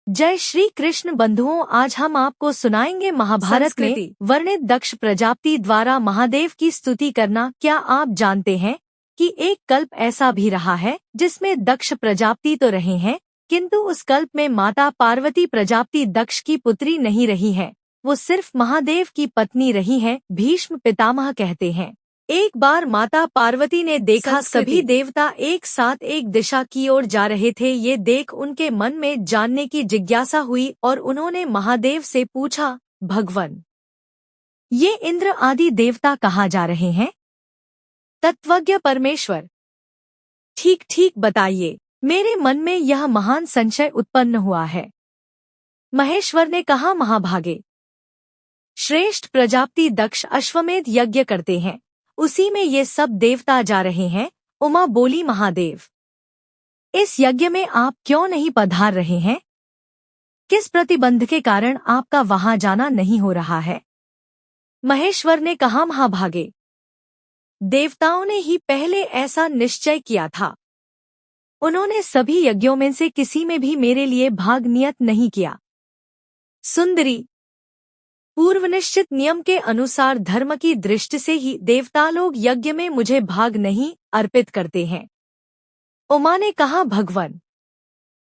जय श्री कृष्ण बंधुओं, आज हम आपको सुनाएंगे महाभारत में वर्णित दक्ष प्रजापति द्वारा महादेव की स्तुति करना। क्या आप जानते हैं कि एक कल्प ऐसा भी रहा है जिसमें दक्ष प्रजापति तो रहे हैं, किंतु उस कल्प में माता पार्वती प्रजापति दक्ष की पुत्री नहीं रही है, वो सिर्फ महादेव की पत्नी रही है। भीष्म पितामह कहते हैं, एक बार माता पार्वती ने देखा सभी देवता एक साथ एक दिशा की ओर जा रहे थे। ये देख उनके मन में जानने की जिज्ञासा हुई और उन्होंने महादेव से पूछा, भगवान, ये इंद्र आदि देवता कहाँ जा रहे हैं? तत्वज्ञ परमेश्वर, ठीक ठीक बताइए, मेरे मन में यह महान संशय उत्पन्न हुआ है। महेश्वर ने कहा, महाभागे, श्रेष्ठ प्रजापति दक्ष अश्वमेध यज्ञ करते हैं, उसी में ये सब देवता जा रहे हैं। उमा बोली, महादेव, इस यज्ञ में आप क्यों नहीं पधार रहे हैं? किस प्रतिबंध के कारण आपका वहां जाना नहीं हो रहा है? महेश्वर ने कहा, महाभागे, देवताओं ने ही पहले ऐसा निश्चय किया था। उन्होंने सभी यज्ञों में से किसी में भी मेरे लिए भाग नियत नहीं किया। सुंदरी, पूर्व निश्चित नियम के अनुसार धर्म की दृष्टि से ही देवता लोग यज्ञ में मुझे भाग नहीं अर्पित करते हैं। उमा ने कहा, भगवान,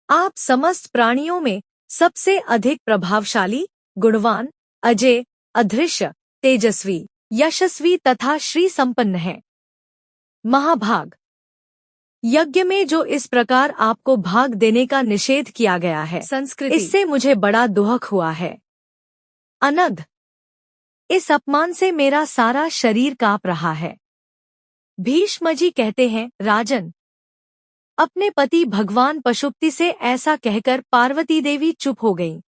आप समस्त प्राणियों में सबसे अधिक प्रभावशाली, गुणवान, अजय, अदृश्य, तेजस्वी, यशस्वी तथा श्री संपन्न हैं। महाभाग, यज्ञ में जो इस प्रकार आपको भाग देने का निषेध किया गया है, संस्कृति, इससे मुझे बड़ा दुख हुआ है। अनघ, इस अपमान से मेरा सारा शरीर कांप रहा है। भीष्म जी कहते हैं, राजन, अपने पति भगवान पशुपति से ऐसा कहकर पार्वती देवी चुप हो गईं,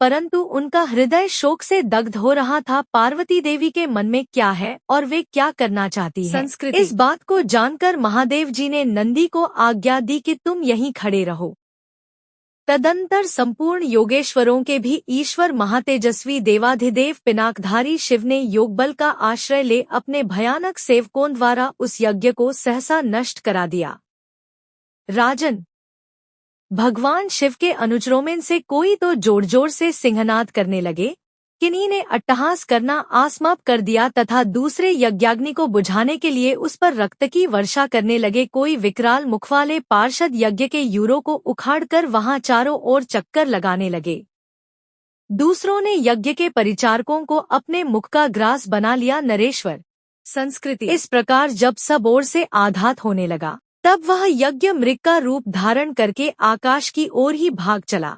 परंतु उनका हृदय शोक से दग्ध हो रहा था। पार्वती देवी के मन में क्या है और वे क्या करना चाहती हैं? संस्कृति, इस बात को जानकर महादेव जी ने नंदी को आज्ञा दी कि तुम यहीं खड़े रहो। तदंतर संपूर्ण योगेश्वरों के भी ईश्वर महातेजस्वी देवाधिदेव पिनाकधारी शिव ने योगबल का आश्रय ले अपने भयानक सेवकों द्वारा उस यज्ञ को सहसा नष्ट करा दिया। राजन, भगवान शिव के अनुचरों में से कोई तो जोर जोर से सिंहनाद करने लगे, किन्हीं ने अट्टहास करना आसमाप कर दिया तथा दूसरे यज्ञाग्नि को बुझाने के लिए उस पर रक्त की वर्षा करने लगे। कोई विकराल मुख वाले पार्षद यज्ञ के यूरों को उखाड़कर वहां चारों ओर चक्कर लगाने लगे। दूसरों ने यज्ञ के परिचारकों को अपने मुख का ग्रास बना लिया। नरेश्वर, संस्कृति, इस प्रकार जब सब ओर से आघात होने लगा, तब वह यज्ञ मृग का रूप धारण करके आकाश की ओर ही भाग चला।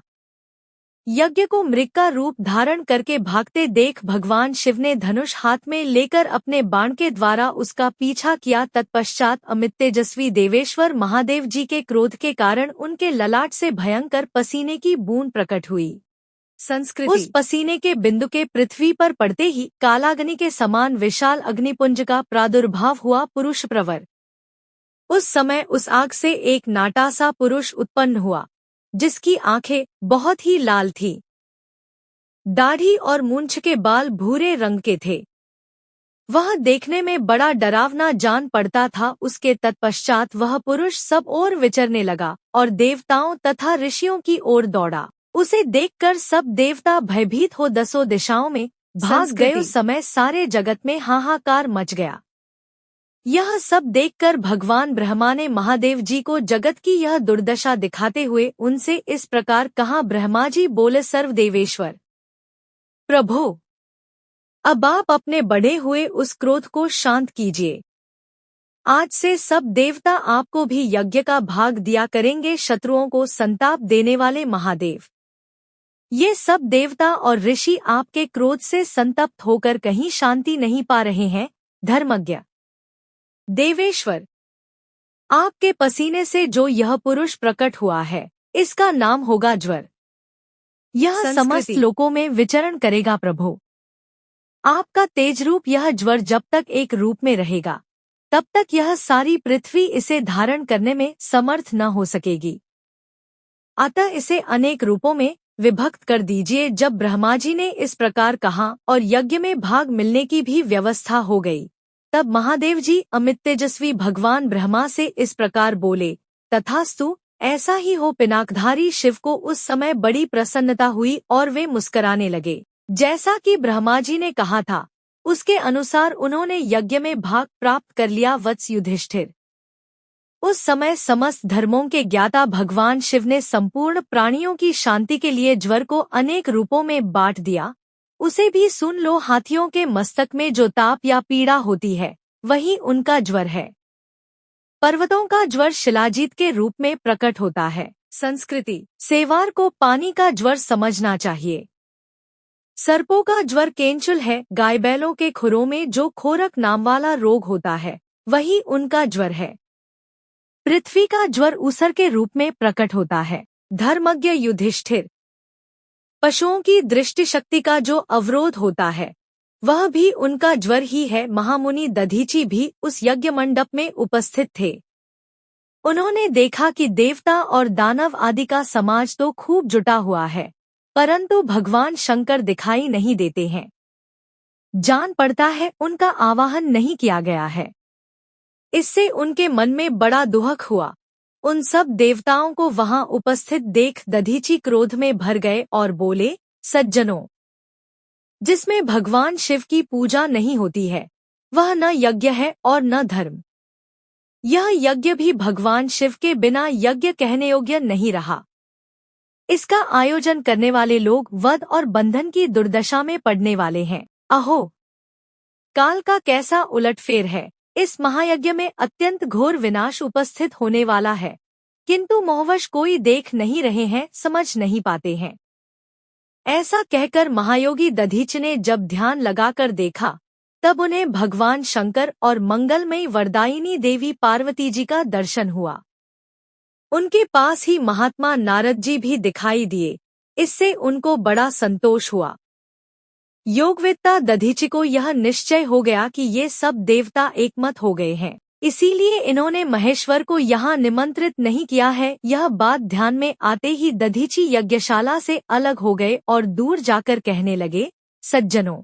यज्ञ को मृग का रूप धारण करके भागते देख भगवान शिव ने धनुष हाथ में लेकर अपने बाण के द्वारा उसका पीछा किया। तत्पश्चात अमित तेजस्वी देवेश्वर महादेव जी के क्रोध के कारण उनके ललाट से भयंकर पसीने की बूंद प्रकट हुई। संस्कृति, उस पसीने के बिंदु के पृथ्वी पर पड़ते ही कालाग्नि के समान विशाल अग्निपुंज का प्रादुर्भाव हुआ। पुरुष प्रवर, उस समय उस आग से एक नाटा सा पुरुष उत्पन्न हुआ, जिसकी आंखें बहुत ही लाल थीं। दाढ़ी और मूंछ के बाल भूरे रंग के थे। वह देखने में बड़ा डरावना जान पड़ता था। उसके तत्पश्चात वह पुरुष सब ओर विचरने लगा और देवताओं तथा ऋषियों की ओर दौड़ा। उसे देखकर सब देवता भयभीत हो दसों दिशाओं में भाग गए। उस समय सारे जगत में हाहाकार मच गया। यह सब देखकर भगवान ब्रह्मा ने महादेव जी को जगत की यह दुर्दशा दिखाते हुए उनसे इस प्रकार कहा। ब्रह्मा जी बोले, सर्वदेवेश्वर प्रभु, अब आप अपने बढ़े हुए उस क्रोध को शांत कीजिए। आज से सब देवता आपको भी यज्ञ का भाग दिया करेंगे। शत्रुओं को संताप देने वाले महादेव, ये सब देवता और ऋषि आपके क्रोध से संतप्त होकर कहीं शांति नहीं पा रहे हैं। धर्मज्ञ देवेश्वर, आपके पसीने से जो यह पुरुष प्रकट हुआ है, इसका नाम होगा ज्वर। यह समस्त लोकों में विचरण करेगा। प्रभु, आपका तेज रूप यह ज्वर जब तक एक रूप में रहेगा, तब तक यह सारी पृथ्वी इसे धारण करने में समर्थ न हो सकेगी। अतः इसे अनेक रूपों में विभक्त कर दीजिए। जब ब्रह्मा जी ने इस प्रकार कहा और यज्ञ में भाग मिलने की भी व्यवस्था हो गई, तब महादेव जी अमित तेजस्वी भगवान ब्रह्मा से इस प्रकार बोले, तथास्तु। ऐसा ही हो। पिनाकधारी शिव को उस समय बड़ी प्रसन्नता हुई और वे मुस्कुराने लगे। जैसा कि ब्रह्मा जी ने कहा था, उसके अनुसार उन्होंने यज्ञ में भाग प्राप्त कर लिया। वत्स युधिष्ठिर, उस समय समस्त धर्मों के ज्ञाता भगवान शिव ने संपूर्ण प्राणियों की शांति के लिए ज्वर को अनेक रूपों में बांट दिया। उसे भी सुन लो। हाथियों के मस्तक में जो ताप या पीड़ा होती है, वही उनका ज्वर है। पर्वतों का ज्वर शिलाजीत के रूप में प्रकट होता है। संस्कृति, सेवार को पानी का ज्वर समझना चाहिए। सर्पों का ज्वर केंचुल है। गाय बैलों के खुरों में जो खोरक नाम वाला रोग होता है, वही उनका ज्वर है। पृथ्वी का ज्वर ऊसर के रूप में प्रकट होता है। धर्मज्ञ युधिष्ठिर, पशुओं की दृष्टि शक्ति का जो अवरोध होता है, वह भी उनका ज्वर ही है। महामुनि दधीची भी उस यज्ञ मंडप में उपस्थित थे। उन्होंने देखा कि देवता और दानव आदि का समाज तो खूब जुटा हुआ है, परंतु भगवान शंकर दिखाई नहीं देते हैं। जान पड़ता है उनका आवाहन नहीं किया गया है। इससे उनके मन में बड़ा दुख हुआ। उन सब देवताओं को वहां उपस्थित देख दधीची क्रोध में भर गए और बोले, सज्जनों, जिसमें भगवान शिव की पूजा नहीं होती है, वह न यज्ञ है और न धर्म। यह यज्ञ भी भगवान शिव के बिना यज्ञ कहने योग्य नहीं रहा। इसका आयोजन करने वाले लोग वध और बंधन की दुर्दशा में पड़ने वाले हैं। अहो, काल का कैसा उलटफेर है। इस महायज्ञ में अत्यंत घोर विनाश उपस्थित होने वाला है, किंतु मोहवश कोई देख नहीं रहे हैं, समझ नहीं पाते हैं। ऐसा कहकर महायोगी दधीच ने जब ध्यान लगाकर देखा, तब उन्हें भगवान शंकर और मंगलमयी वरदायिनी देवी पार्वती जी का दर्शन हुआ। उनके पास ही महात्मा नारद जी भी दिखाई दिए। इससे उनको बड़ा संतोष हुआ। योगवेत्ता दधीचि को यह निश्चय हो गया कि ये सब देवता एकमत हो गए हैं, इसीलिए इन्होंने महेश्वर को यहाँ निमंत्रित नहीं किया है। यह बात ध्यान में आते ही दधीचि यज्ञशाला से अलग हो गए और दूर जाकर कहने लगे, सज्जनों,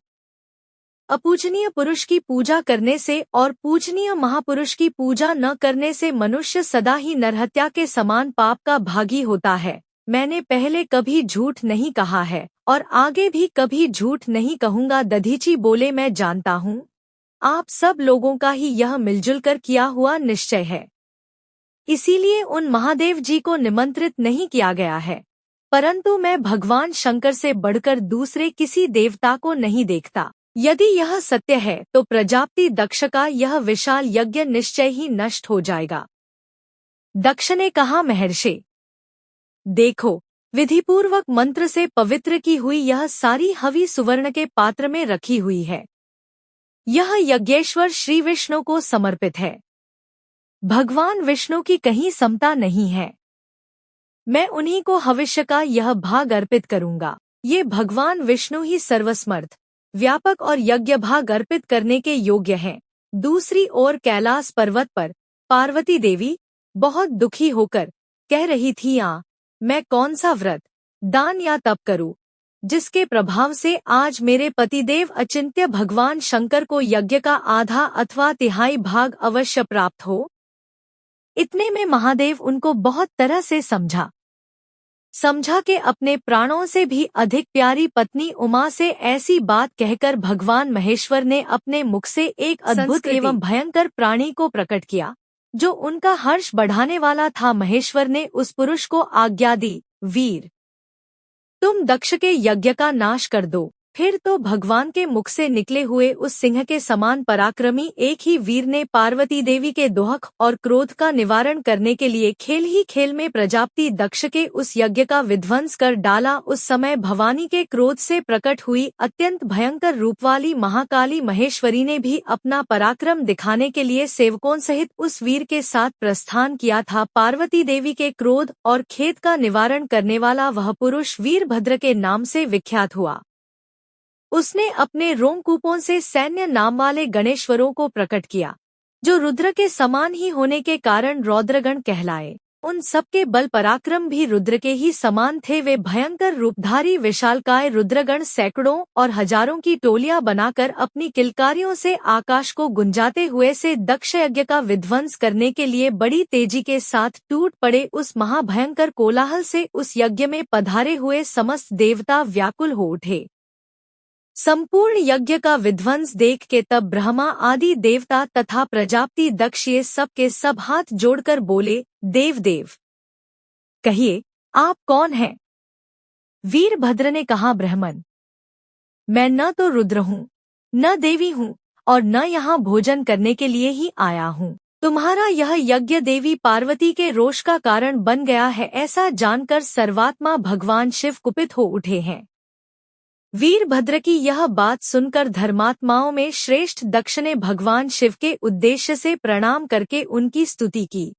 अपूजनीय पुरुष की पूजा करने से और पूजनीय महापुरुष की पूजा न करने से मनुष्य सदा ही नरहत्या के समान पाप का भागी होता है। मैंने पहले कभी झूठ नहीं कहा है और आगे भी कभी झूठ नहीं कहूँगा। दधीची बोले, मैं जानता हूँ, आप सब लोगों का ही यह मिलजुल कर किया हुआ निश्चय है, इसीलिए उन महादेव जी को निमंत्रित नहीं किया गया है। परंतु मैं भगवान शंकर से बढ़कर दूसरे किसी देवता को नहीं देखता। यदि यह सत्य है तो प्रजापति दक्ष का यह विशाल यज्ञ निश्चय ही नष्ट हो जाएगा। दक्ष ने कहा, महर्षि, देखो, विधिपूर्वक मंत्र से पवित्र की हुई यह सारी हवि सुवर्ण के पात्र में रखी हुई है। यह यज्ञेश्वर श्री विष्णु को समर्पित है। भगवान विष्णु की कहीं समता नहीं है। मैं उन्हीं को भविष्य का यह भाग अर्पित करूंगा। ये भगवान विष्णु ही सर्वसमर्थ, व्यापक और यज्ञ भाग अर्पित करने के योग्य हैं। दूसरी ओर कैलाश पर्वत पर पार्वती देवी बहुत दुखी होकर कह रही थी, मैं कौन सा व्रत, दान या तप करूं, जिसके प्रभाव से आज मेरे पतिदेव अचिंत्य भगवान शंकर को यज्ञ का आधा अथवा तिहाई भाग अवश्य प्राप्त हो। इतने में महादेव उनको बहुत तरह से समझा के अपने प्राणों से भी अधिक प्यारी पत्नी उमा से ऐसी बात कहकर भगवान महेश्वर ने अपने मुख से एक अद्भुत एवं भयंकर प्राणी को प्रकट किया, जो उनका हर्ष बढ़ाने वाला था। महेश्वर ने उस पुरुष को आज्ञा दी, वीर, तुम दक्ष के यज्ञ का नाश कर दो। फिर तो भगवान के मुख से निकले हुए उस सिंह के समान पराक्रमी एक ही वीर ने पार्वती देवी के दुख और क्रोध का निवारण करने के लिए खेल ही खेल में प्रजापति दक्ष के उस यज्ञ का विध्वंस कर डाला। उस समय भवानी के क्रोध से प्रकट हुई अत्यंत भयंकर रूप वाली महाकाली महेश्वरी ने भी अपना पराक्रम दिखाने के लिए सेवकों सहित उस वीर के साथ प्रस्थान किया था। पार्वती देवी के क्रोध और खेद का निवारण करने वाला वह पुरुष वीरभद्र के नाम से विख्यात हुआ। उसने अपने रोमकूपों से सैन्य नाम वाले गणेश्वरों को प्रकट किया, जो रुद्र के समान ही होने के कारण रौद्रगण कहलाए। उन सबके बल पराक्रम भी रुद्र के ही समान थे। वे भयंकर रूपधारी विशालकाय रुद्रगण सैकड़ों और हजारों की टोलियां बनाकर अपनी किलकारियों से आकाश को गुंजाते हुए से दक्ष यज्ञ का विध्वंस करने के लिए बड़ी तेजी के साथ टूट पड़े। उस महाभयंकर कोलाहल से उस यज्ञ में पधारे हुए समस्त देवता व्याकुल हो उठे। संपूर्ण यज्ञ का विध्वंस देख के तब ब्रह्मा आदि देवता तथा प्रजापति दक्ष ये सब के सब हाथ जोड़कर बोले, देव देव कहिए, आप कौन हैं? वीरभद्र ने कहा, ब्राह्मण, मैं न तो रुद्र हूँ, न देवी हूँ, और न यहाँ भोजन करने के लिए ही आया हूँ। तुम्हारा यह यज्ञ देवी पार्वती के रोष का कारण बन गया है, ऐसा जानकर सर्वात्मा भगवान शिव कुपित हो उठे हैं। वीरभद्र की यह बात सुनकर धर्मात्माओं में श्रेष्ठ दक्ष ने भगवान शिव के उद्देश्य से प्रणाम करके उनकी स्तुति की।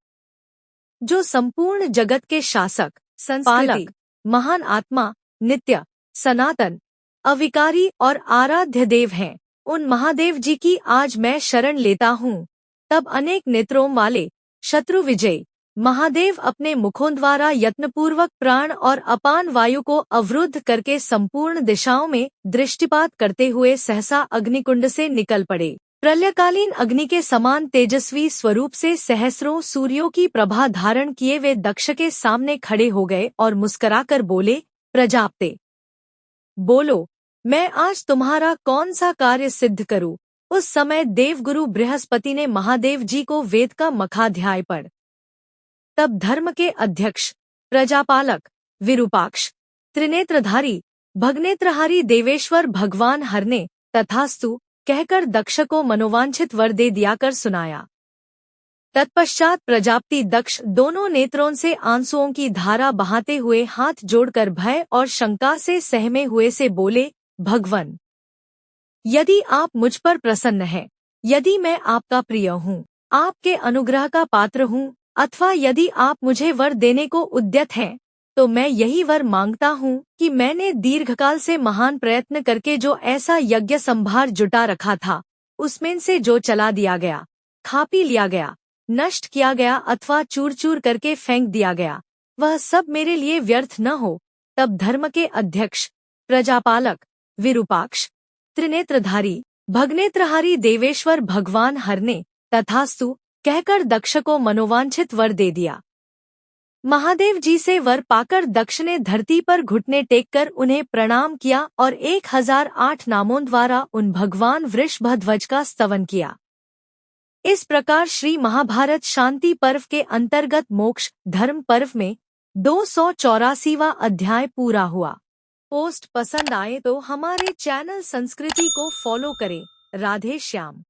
जो संपूर्ण जगत के शासक, संपालक, महान आत्मा, नित्य, सनातन, अविकारी और आराध्य देव हैं, उन महादेव जी की आज मैं शरण लेता हूँ। तब अनेक नेत्रों वाले शत्रु विजय महादेव अपने मुखों द्वारा यत्नपूर्वक प्राण और अपान वायु को अवरुद्ध करके संपूर्ण दिशाओं में दृष्टिपात करते हुए सहसा अग्निकुंड से निकल पड़े। प्रलयकालीन अग्नि के समान तेजस्वी स्वरूप से सहस्रों सूर्यों की प्रभा धारण किए वे दक्ष के सामने खड़े हो गए और मुस्कुराकर बोले, प्रजापते, बोलो, मैं आज तुम्हारा कौन सा कार्य सिद्ध करूं? उस समय देवगुरु बृहस्पति ने महादेव जी को वेद का मखाध्याय पढ़। तब धर्म के अध्यक्ष, प्रजापालक, विरूपाक्ष, त्रिनेत्रधारी, भगनेत्रहारी देवेश्वर भगवान हर ने तथास्तु कहकर दक्ष को मनोवांछित वर दे दिया कर सुनाया। तत्पश्चात प्रजापति दक्ष दोनों नेत्रों से आंसुओं की धारा बहाते हुए हाथ जोड़कर भय और शंका से सहमे हुए से बोले, भगवन, यदि आप मुझ पर प्रसन्न हैं, यदि मैं आपका प्रिय हूँ, आपके अनुग्रह का पात्र हूँ, अथवा यदि आप मुझे वर देने को उद्यत हैं, तो मैं यही वर मांगता हूँ कि मैंने दीर्घकाल से महान प्रयत्न करके जो ऐसा यज्ञ संभार जुटा रखा था, उसमें से जो चला दिया गया, खा पी लिया गया, नष्ट किया गया अथवा चूर चूर करके फेंक दिया गया, वह सब मेरे लिए व्यर्थ न हो। तब धर्म के अध्यक्ष, प्रजापालक, विरूपाक्ष, त्रिनेत्रधारी, भगनेत्रहारी देवेश्वर भगवान हर ने तथास्तु कहकर दक्ष को मनोवांछित वर दे दिया। महादेव जी से वर पाकर दक्ष ने धरती पर घुटने टेककर उन्हें प्रणाम किया और 1008 नामों द्वारा उन भगवान वृषभध्वज का स्तवन किया। इस प्रकार श्री महाभारत शांति पर्व के अंतर्गत मोक्ष धर्म पर्व में 284वां अध्याय पूरा हुआ। पोस्ट पसंद आए तो हमारे चैनल संस्कृति को फॉलो करें। राधे श्याम।